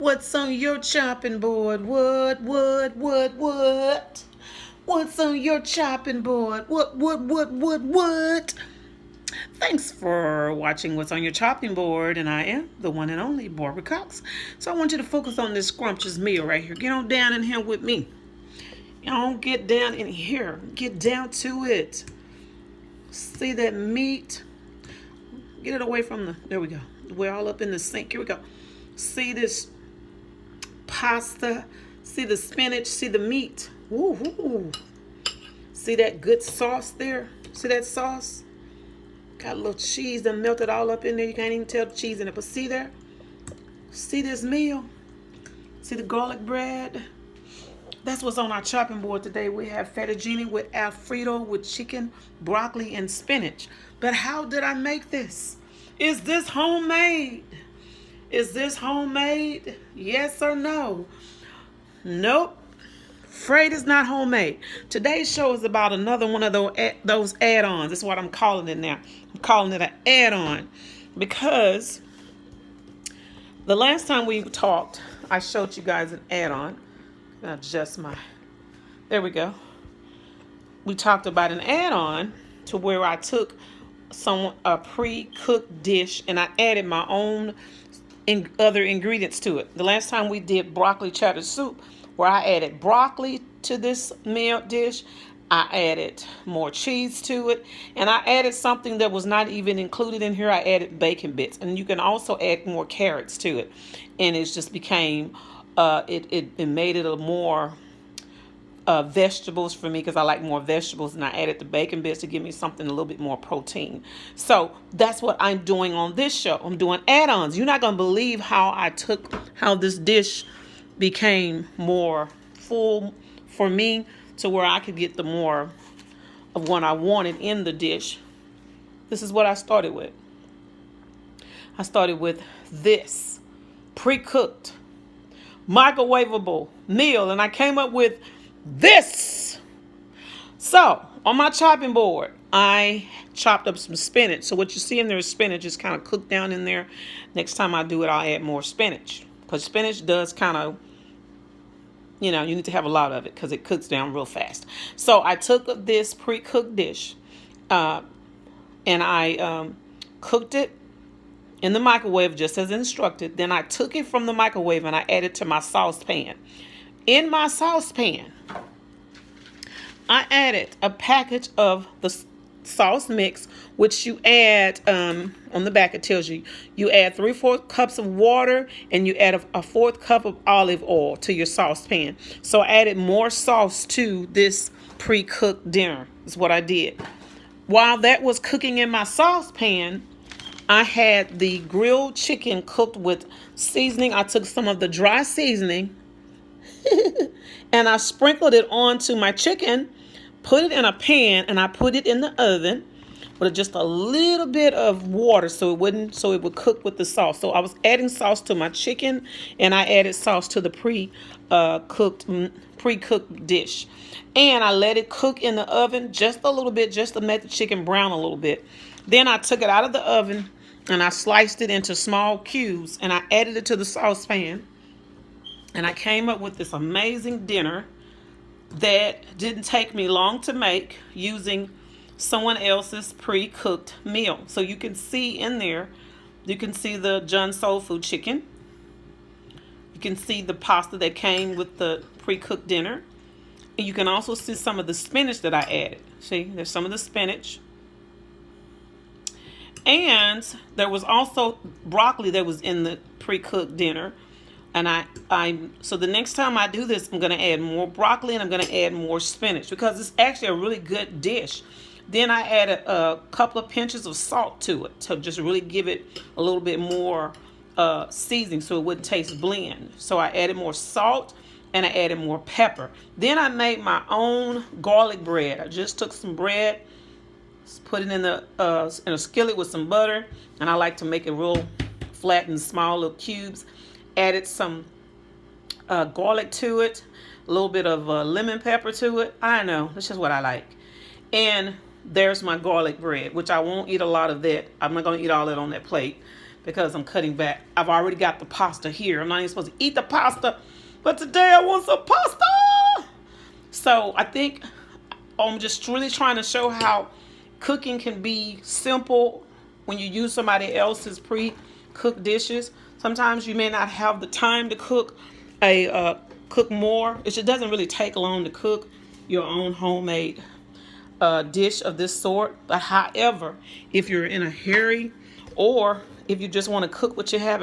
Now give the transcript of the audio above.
What's on your chopping board? What? What's on your chopping board? What? Thanks for watching What's on Your Chopping Board, and I am the one and only Barbara Cox. So I want you to focus on this scrumptious meal right here. Get on down in here with me. Y'all get down in here. Get down to it. See that meat? Get it away from the, there we go. We're all up in the sink. Here we go. See this pasta? See the spinach? See the meat? Woo-hoo. See that good sauce there? See that sauce? Got a little cheese that melted all up in there. You can't even tell the cheese in it. But see there? See this meal? See the garlic bread? That's what's on our chopping board today. We have fettuccine with Alfredo with chicken, broccoli, and spinach. But how did I make this? Is this homemade? Is this homemade? Yes or no? Nope. Afraid it's not homemade. Today's show is about another one of those add-ons. That's what I'm calling it now. I'm calling it an add-on because the last time we talked, I showed you guys an add-on. Adjust my, there we go. We talked about an add-on to where I took a pre-cooked dish and I added my own other ingredients to it. The last time we did broccoli cheddar soup, where I added broccoli to this meal dish, I added more cheese to it, and I added something that was not even included in here. I added bacon bits, and you can also add more carrots to it, and it just became it made it a more vegetables for me because I like more vegetables, and I added the bacon bits to give me something a little bit more protein. So that's what I'm doing on this show. I'm doing add-ons. You're not going to believe how this dish became more full for me to where I could get the more of what I wanted in the dish. This is what I started with. I started with this pre-cooked microwavable meal, and I came up with this. So on my chopping board, I chopped up some spinach. So what you see in there is spinach. It's kind of cooked down in there. Next time I do it, I'll add more spinach because spinach does kind of, you need to have a lot of it because it cooks down real fast. So I took this pre-cooked dish and I cooked it in the microwave just as instructed. Then I took it from the microwave and I added to my saucepan. In my saucepan, I added a package of the sauce mix, which you add, on the back it tells you, you add 3/4 cups of water and you add a 1/4 cup of olive oil to your saucepan. So I added more sauce to this pre-cooked dinner, is what I did. While that was cooking in my saucepan, I had the grilled chicken cooked with seasoning. I took some of the dry seasoning and I sprinkled it onto my chicken, put it in a pan, and I put it in the oven with just a little bit of water so it would cook with the sauce. So I was adding sauce to my chicken and I added sauce to the pre-cooked dish. And I let it cook in the oven just a little bit, just to make the chicken brown a little bit. Then I took it out of the oven and I sliced it into small cubes and I added it to the saucepan. And I came up with this amazing dinner that didn't take me long to make using someone else's pre-cooked meal. So you can see in there, you can see the John Soul Food chicken. You can see the pasta that came with the pre-cooked dinner. And you can also see some of the spinach that I added. See, there's some of the spinach. And there was also broccoli that was in the pre-cooked dinner. And so the next time I do this, I'm going to add more broccoli and I'm going to add more spinach because it's actually a really good dish. Then I added a couple of pinches of salt to it to just really give it a little bit more seasoning so it wouldn't taste bland. So I added more salt and I added more pepper. Then I made my own garlic bread. I just took some bread, put it in a skillet with some butter, and I like to make it real flat and small little cubes. Added some garlic to it, a little bit of lemon pepper to it. I know, that's just what I like. And there's my garlic bread, which I won't eat a lot of that. I'm not going to eat all that on that plate. because I'm cutting back. I've already got the pasta here. I'm not even supposed to eat the pasta, but today I want some pasta. So I think I'm just really trying to show how cooking can be simple when you use somebody else's pre-cooked dishes. Sometimes you may not have the time to cook more. It just doesn't really take long to cook your own homemade dish of this sort. But however, if you're in a hurry or if you just want to cook what you have